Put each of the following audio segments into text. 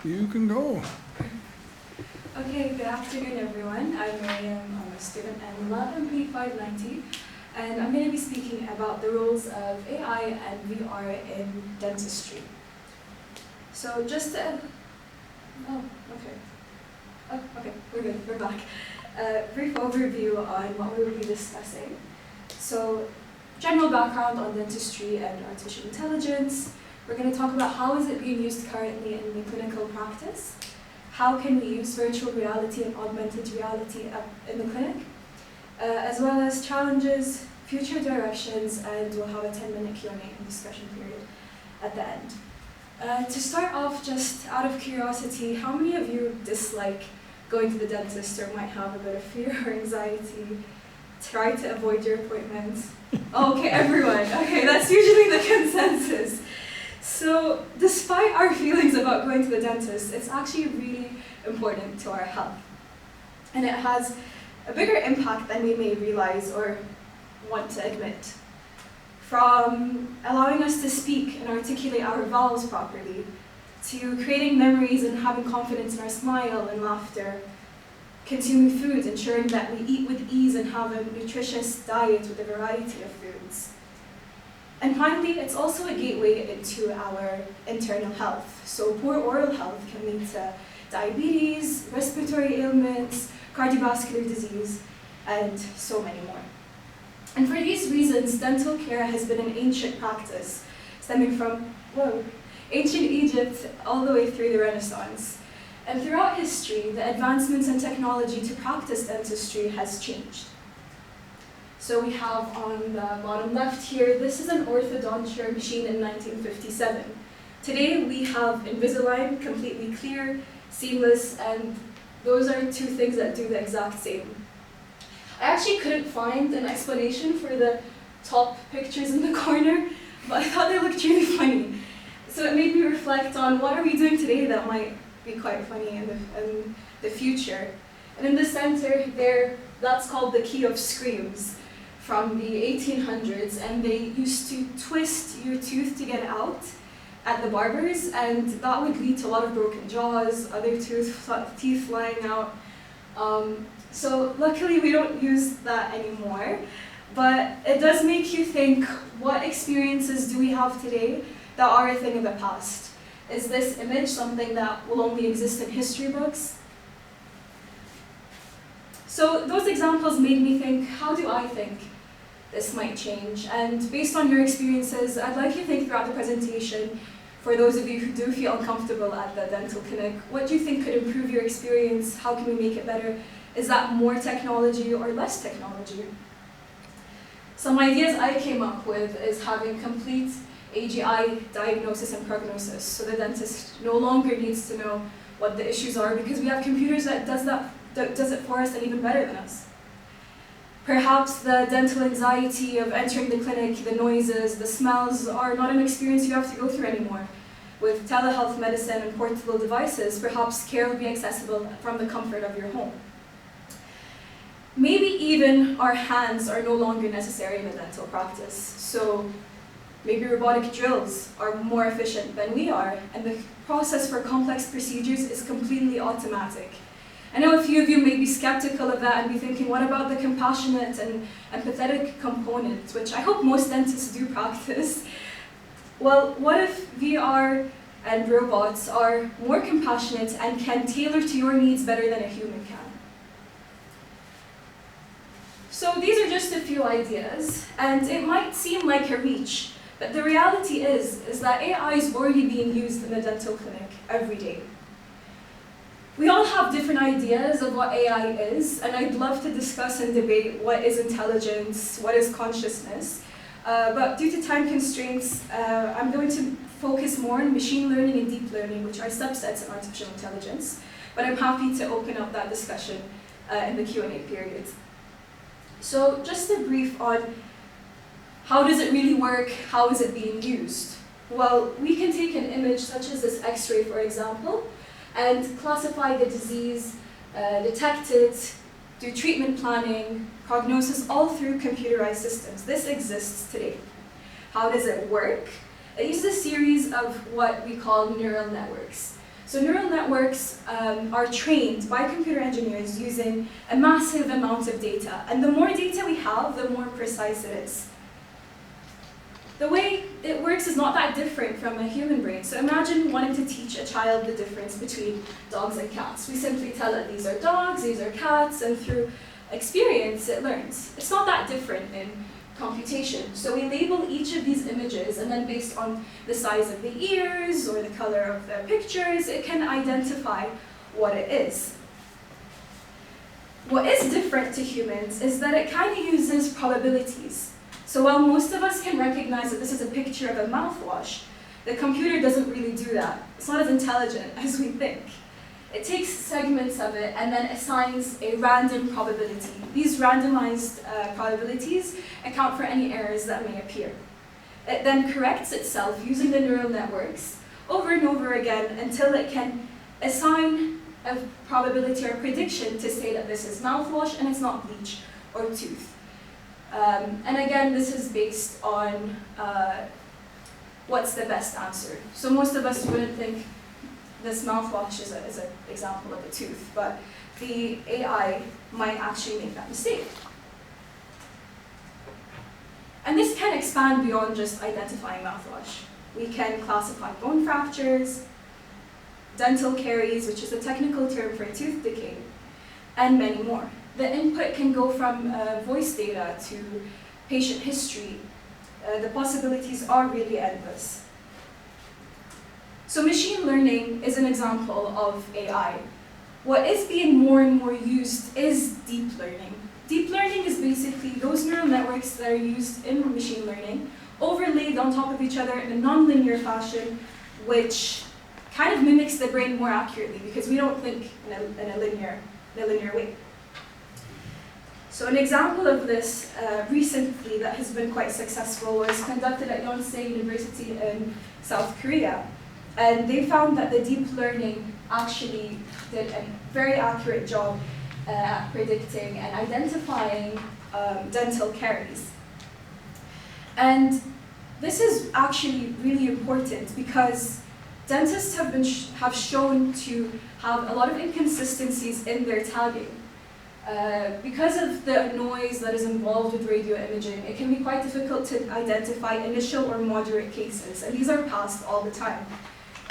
You can go. Okay, good afternoon everyone. I'm Mariam, I'm a student in Lab MP 590, and I'm going to be speaking about the roles of AI and VR in dentistry. So just okay, we're good, we're back. Brief overview on what we will be discussing. So, general background on dentistry and artificial intelligence. We're going to talk about how is it being used currently in the clinical practice. How can we use virtual reality and augmented reality in the clinic, as well as challenges, future directions, and we'll have a 10-minute Q&A and discussion period at the end. To start off, just out of curiosity, how many of you dislike going to the dentist or might have a bit of fear or anxiety, try to avoid your appointments? Okay, everyone. Okay, that's usually the consensus. So, despite our feelings about going to the dentist, it's actually really important to our health. And it has a bigger impact than we may realize or want to admit. From allowing us to speak and articulate our vowels properly, to creating memories and having confidence in our smile and laughter, consuming food, ensuring that we eat with ease and have a nutritious diet with a variety of foods. And finally, it's also a gateway into our internal health. So poor oral health can lead to diabetes, respiratory ailments, cardiovascular disease, and so many more. And for these reasons, dental care has been an ancient practice, stemming from, ancient Egypt all the way through the Renaissance. And throughout history, the advancements in technology to practice dentistry has changed. So we have on the bottom left here, this is an orthodonture machine in 1957. Today we have Invisalign, completely clear, seamless, and those are two things that do the exact same. I actually couldn't find an explanation for the top pictures in the corner, but I thought they looked really funny. So it made me reflect on what are we doing today that might be quite funny in the future. And in the center there, that's called the key of screams from the 1800s, and they used to twist your tooth to get it out at the barbers, and that would lead to a lot of broken jaws, other teeth flying out. So luckily we don't use that anymore, but it does make you think, what experiences do we have today that are a thing of the past? Is this image something that will only exist in history books? So those examples made me think, how do I think this might change? And based on your experiences, I'd like you to think throughout the presentation, for those of you who do feel uncomfortable at the dental clinic, what do you think could improve your experience? How can we make it better? Is that more technology or less technology? Some ideas I came up with is having complete AGI diagnosis and prognosis, so the dentist no longer needs to know what the issues are because we have computers that does it for us and even better than us. Perhaps the dental anxiety of entering the clinic, the noises, the smells are not an experience you have to go through anymore. With telehealth medicine and portable devices, perhaps care will be accessible from the comfort of your home. Maybe even our hands are no longer necessary in a dental practice. So maybe robotic drills are more efficient than we are, and the process for complex procedures is completely automatic. I know a few of you may be skeptical of that and be thinking, what about the compassionate and empathetic component, which I hope most dentists do practice. Well, what if VR and robots are more compassionate and can tailor to your needs better than a human can? So these are just a few ideas, and it might seem like a reach, but the reality is that AI is already being used in the dental clinic every day. We all have different ideas of what AI is, and I'd love to discuss and debate what is intelligence, what is consciousness, but due to time constraints, I'm going to focus more on machine learning and deep learning, which are subsets in artificial intelligence, but I'm happy to open up that discussion in the Q&A period. So just a brief on how does it really work, how is it being used? Well, we can take an image such as this X-ray, for example, and classify the disease, detect it, do treatment planning, prognosis, all through computerized systems. This exists today. How does it work? It uses a series of what we call neural networks. So neural networks are trained by computer engineers using a massive amount of data. And the more data we have, the more precise it is. The way it works is not that different from a human brain. So imagine wanting to teach a child the difference between dogs and cats. We simply tell it these are dogs, these are cats, and through experience it learns. It's not that different in computation. So we label each of these images, and then based on the size of the ears or the color of the pictures, it can identify what it is. What is different to humans is that it kind of uses probabilities. So while most of us can recognize that this is a picture of a mouthwash, the computer doesn't really do that. It's not as intelligent as we think. It takes segments of it and then assigns a random probability. These randomized probabilities account for any errors that may appear. It then corrects itself using the neural networks over and over again until it can assign a probability or prediction to say that this is mouthwash and it's not bleach or tooth. And again, this is based on what's the best answer. So most of us wouldn't think this mouthwash is an example of a tooth, but the AI might actually make that mistake. And this can expand beyond just identifying mouthwash. We can classify bone fractures, dental caries, which is a technical term for tooth decay, and many more. The input can go from voice data to patient history. The possibilities are really endless. So machine learning is an example of AI. What is being more and more used is deep learning. Deep learning is basically those neural networks that are used in machine learning, overlaid on top of each other in a nonlinear fashion, which kind of mimics the brain more accurately because we don't think in a linear way. So an example of this recently that has been quite successful was conducted at Yonsei University in South Korea. And they found that the deep learning actually did a very accurate job at predicting and identifying dental caries. And this is actually really important because dentists have shown to have a lot of inconsistencies in their tagging. Because of the noise that is involved with radio imaging, it can be quite difficult to identify initial or moderate cases, and these are passed all the time.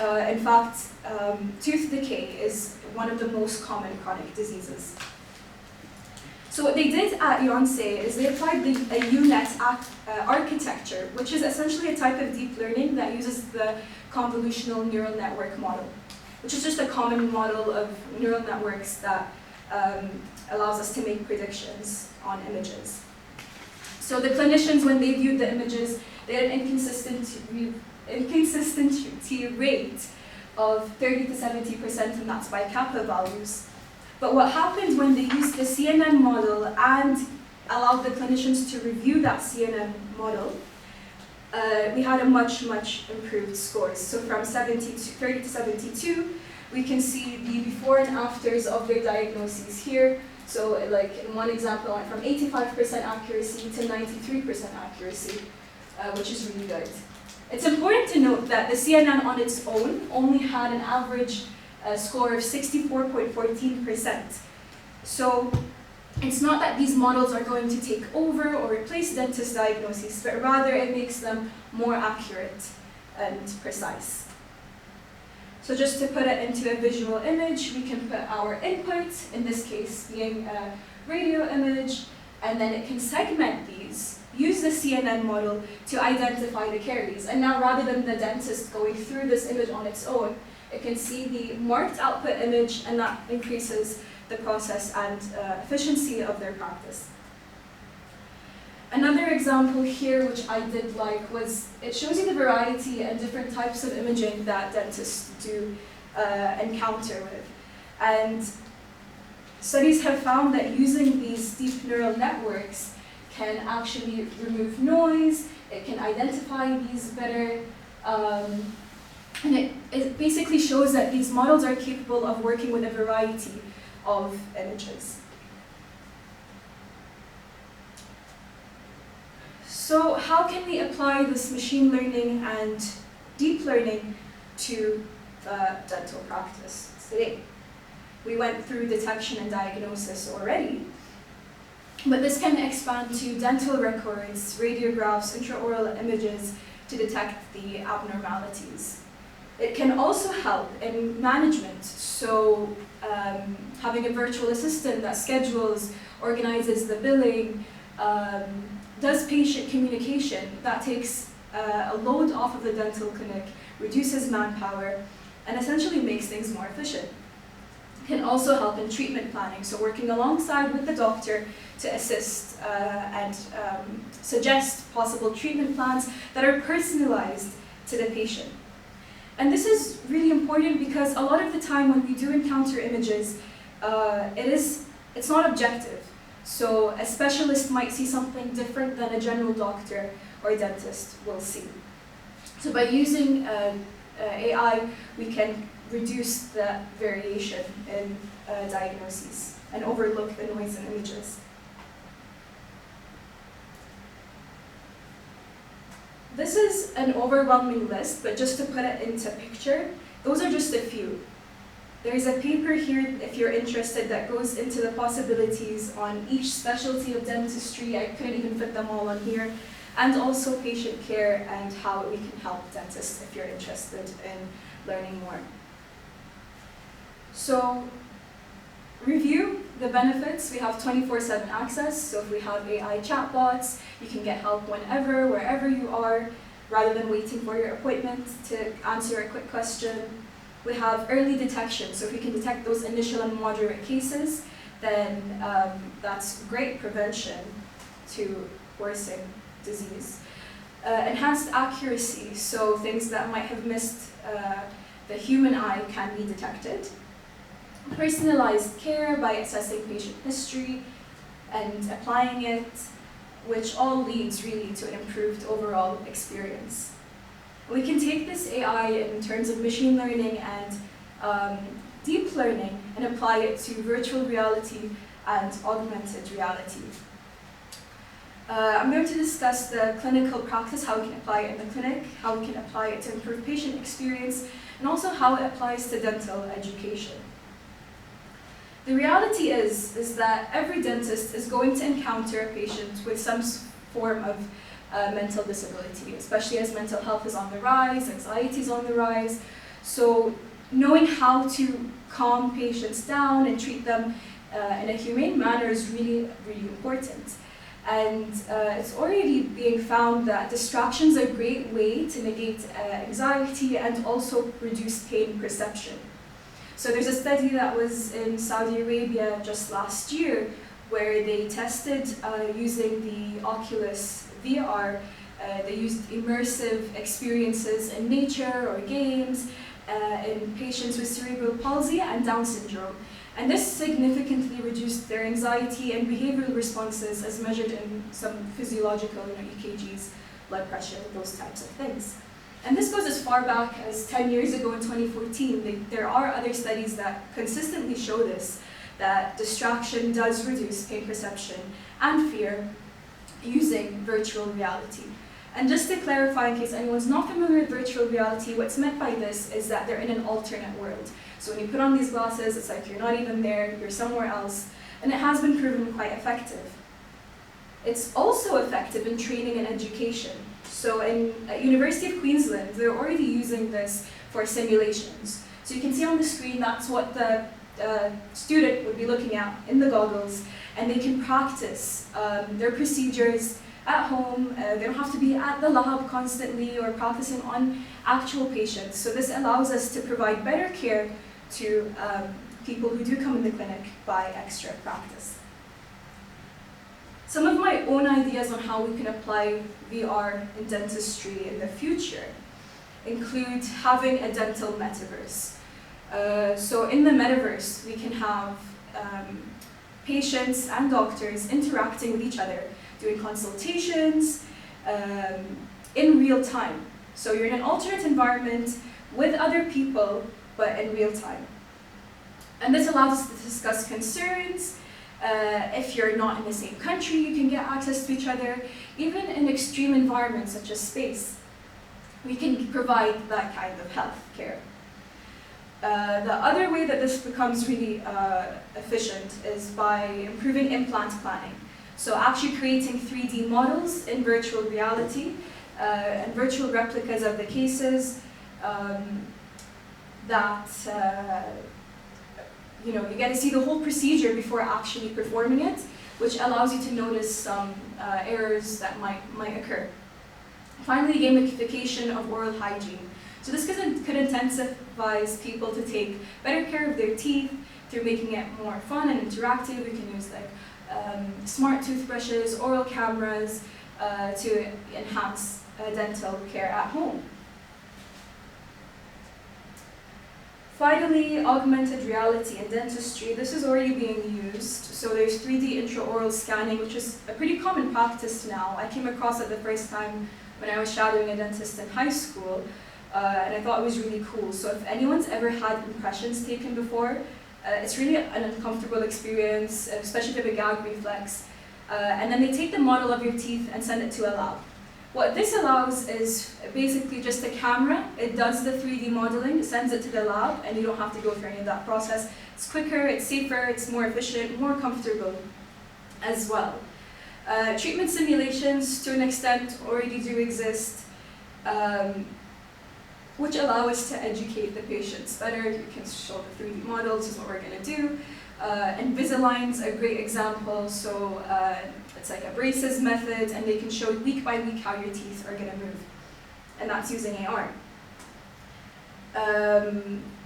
In fact, tooth decay is one of the most common chronic diseases. So what they did at Yonsei is they applied a UNet architecture, which is essentially a type of deep learning that uses the convolutional neural network model, which is just a common model of neural networks that allows us to make predictions on images. So the clinicians, when they viewed the images, they had an inconsistency rate of 30 to 70%, and that's by kappa values. But what happened when they used the CNN model and allowed the clinicians to review that CNN model, we had a much improved scores. So from 30 to 72, we can see the before and afters of their diagnoses here. So like in one example, I went from 85% accuracy to 93% accuracy, which is really good. It's important to note that the CNN on its own only had an average score of 64.14%. So it's not that these models are going to take over or replace dentist diagnoses, but rather it makes them more accurate and precise. So just to put it into a visual image, we can put our input, in this case being a radio image, and then it can segment these, use the CNN model to identify the caries. And now rather than the dentist going through this image on its own, it can see the marked output image, and that increases the process and efficiency of their practice. Another example here, which I did like, was it shows you the variety and different types of imaging that dentists do encounter with. And studies have found that using these deep neural networks can actually remove noise, it can identify these better, and it basically shows that these models are capable of working with a variety of images. So how can we apply this machine learning and deep learning to dental practice today. We went through detection and diagnosis already, but this can expand to dental records, radiographs, intraoral images to detect the abnormalities. It can also help in management, so having a virtual assistant that schedules, organizes the billing, does patient communication, that takes a load off of the dental clinic, reduces manpower, and essentially makes things more efficient. It can also help in treatment planning, so working alongside with the doctor to assist and suggest possible treatment plans that are personalized to the patient. And this is really important because a lot of the time when we do encounter images, it's not objective. So a specialist might see something different than a general doctor or dentist will see. So by using AI, we can reduce the variation in diagnoses and overlook the noise in images. This is an overwhelming list, but just to put it into picture, those are just a few. There's a paper here, if you're interested, that goes into the possibilities on each specialty of dentistry. I couldn't even fit them all on here. And also patient care and how we can help dentists if you're interested in learning more. So, review the benefits. We have 24/7 access, so if we have AI chatbots, you can get help whenever, wherever you are, rather than waiting for your appointment to answer a quick question. We have early detection, so if we can detect those initial and moderate cases, then that's great prevention to worsen disease. Enhanced accuracy, so things that might have missed the human eye can be detected. Personalized care by assessing patient history and applying it, which all leads really to an improved overall experience. We can take this AI in terms of machine learning and deep learning and apply it to virtual reality and augmented reality. I'm going to discuss the clinical practice, how we can apply it in the clinic, how we can apply it to improve patient experience, and also how it applies to dental education. The reality is that every dentist is going to encounter a patient with some form of mental disability, especially as mental health is on the rise, anxiety is on the rise. So knowing how to calm patients down and treat them in a humane manner is really, really important. And it's already being found that distractions are a great way to negate anxiety and also reduce pain perception. So there's a study that was in Saudi Arabia just last year where they tested using the Oculus VR. They used immersive experiences in nature or games in patients with cerebral palsy and Down syndrome. And this significantly reduced their anxiety and behavioral responses as measured in some physiological, EKGs, blood pressure, those types of things. And this goes as far back as 10 years ago in 2014. There are other studies that consistently show this, that distraction does reduce pain perception and fear using virtual reality. And just to clarify, in case anyone's not familiar with virtual reality, what's meant by this is that they're in an alternate world. So when you put on these glasses, it's like you're not even there, you're somewhere else, and it has been proven quite effective. It's also effective in training and education. So at University of Queensland, they're already using this for simulations. So you can see on the screen, that's what the student would be looking at in the goggles, and they can practice their procedures at home. They don't have to be at the lab constantly or practicing on actual patients. So this allows us to provide better care to people who do come in the clinic by extra practice. Some of my own ideas on how we can apply VR in dentistry in the future include having a dental metaverse. So in the metaverse, we can have patients and doctors interacting with each other, doing consultations in real time. So you're in an alternate environment with other people, but in real time. And this allows us to discuss concerns. If you're not in the same country, you can get access to each other. Even in extreme environments such as space, we can provide that kind of health care. The other way that this becomes really efficient is by improving implant planning. So actually creating 3D models in virtual reality and virtual replicas of the cases that you get to see the whole procedure before actually performing it, which allows you to notice some errors that might occur. Finally, gamification of oral hygiene. So this could incentivize people to take better care of their teeth through making it more fun and interactive. We can use like smart toothbrushes, oral cameras to enhance dental care at home. Finally, augmented reality in dentistry. This is already being used. So there's 3D intraoral scanning, which is a pretty common practice now. I came across it the first time when I was shadowing a dentist in high school, and I thought it was really cool. So if anyone's ever had impressions taken before, it's really an uncomfortable experience, especially if you have a gag reflex. And then they take the model of your teeth and send it to a lab. What this allows is basically just a camera. It does the 3D modeling, it sends it to the lab, and you don't have to go through any of that process. It's quicker, it's safer, it's more efficient, more comfortable as well. Treatment simulations, to an extent, already do exist, which allow us to educate the patients better. You can show the 3D models, this is what we're going to do. Invisalign's a great example, so it's like a braces method, and they can show week by week how your teeth are going to move, and that's using AR.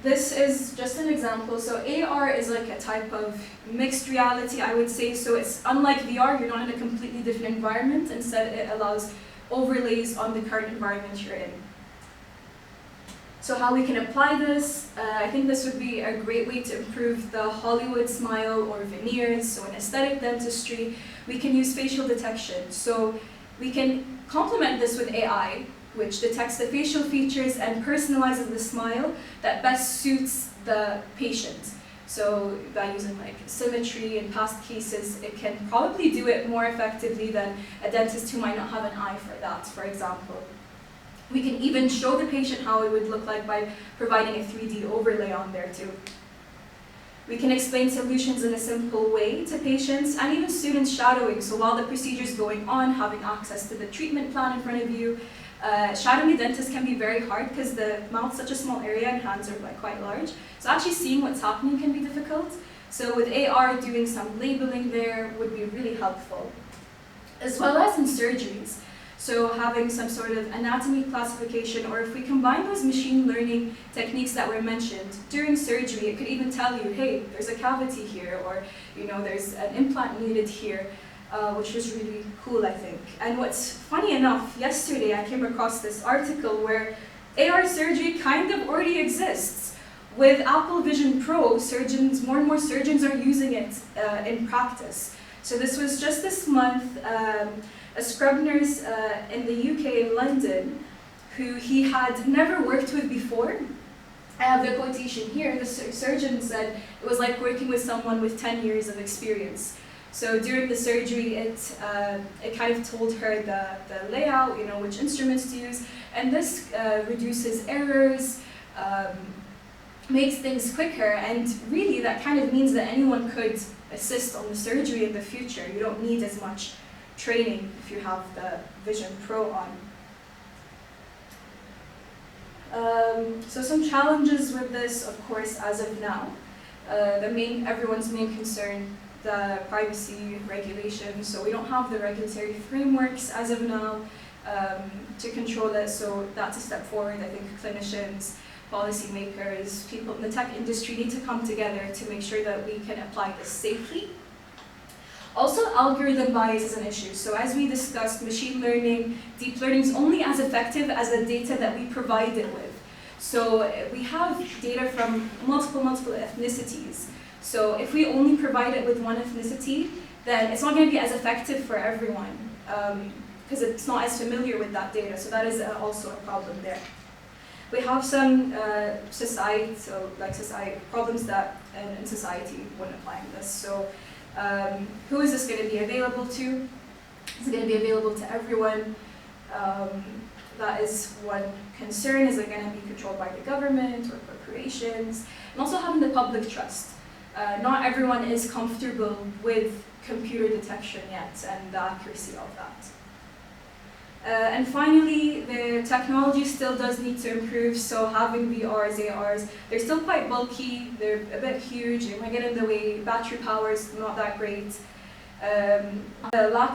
This is just an example. So AR is like a type of mixed reality, I would say. So it's unlike VR, you're not in a completely different environment. Instead, it allows overlays on the current environment you're in. So how we can apply this, I think this would be a great way to improve the Hollywood smile or veneers. So in aesthetic dentistry, we can use facial detection. So we can complement this with AI, which detects the facial features and personalizes the smile that best suits the patient. So by using like symmetry in past cases, it can probably do it more effectively than a dentist who might not have an eye for that, for example. We can even show the patient how it would look like by providing a 3D overlay on there too. We can explain solutions in a simple way to patients and even students shadowing. So while the procedure is going on, having access to the treatment plan in front of you. Shadowing a dentist can be very hard because the mouth's such a small area and hands are like quite large. So actually seeing what's happening can be difficult. So with AR, doing some labeling there would be really helpful. As well as in surgeries. So having some sort of anatomy classification, or if we combine those machine learning techniques that were mentioned during surgery, it could even tell you, hey, there's a cavity here, or there's an implant needed here, which was really cool, I think. And what's funny enough, yesterday I came across this article where AR surgery kind of already exists. With Apple Vision Pro, more and more surgeons are using it in practice. So this was just this month, a scrub nurse in the UK in London, who he had never worked with before. I have the quotation here. The surgeon said it was like working with someone with 10 years of experience. So during the surgery, it kind of told her the layout, which instruments to use, and this reduces errors, makes things quicker, and really that kind of means that anyone could assist on the surgery in the future. You don't need as much training if you have the Vision Pro on. So some challenges with this, of course, as of now. Everyone's main concern, the privacy regulations. So we don't have the regulatory frameworks as of now to control it. So that's a step forward. I think clinicians, policymakers, people in the tech industry need to come together to make sure that we can apply this safely. Also, algorithm bias is an issue. So as we discussed, machine learning, deep learning is only as effective as the data that we provide it with. So we have data from multiple ethnicities. So if we only provide it with one ethnicity, then it's not going to be as effective for everyone because it's not as familiar with that data. So that is also a problem there. We have some society problems that in society wouldn't apply in this. So who is this going to be available to? Is it going to be available to everyone? That is one concern, is it going to be controlled by the government or corporations? And also having the public trust. Not everyone is comfortable with computer detection yet and the accuracy of that. And finally, the technology still does need to improve, so having VRs, ARs, they're still quite bulky, they're a bit huge, they might get in the way, battery power is not that great. The lack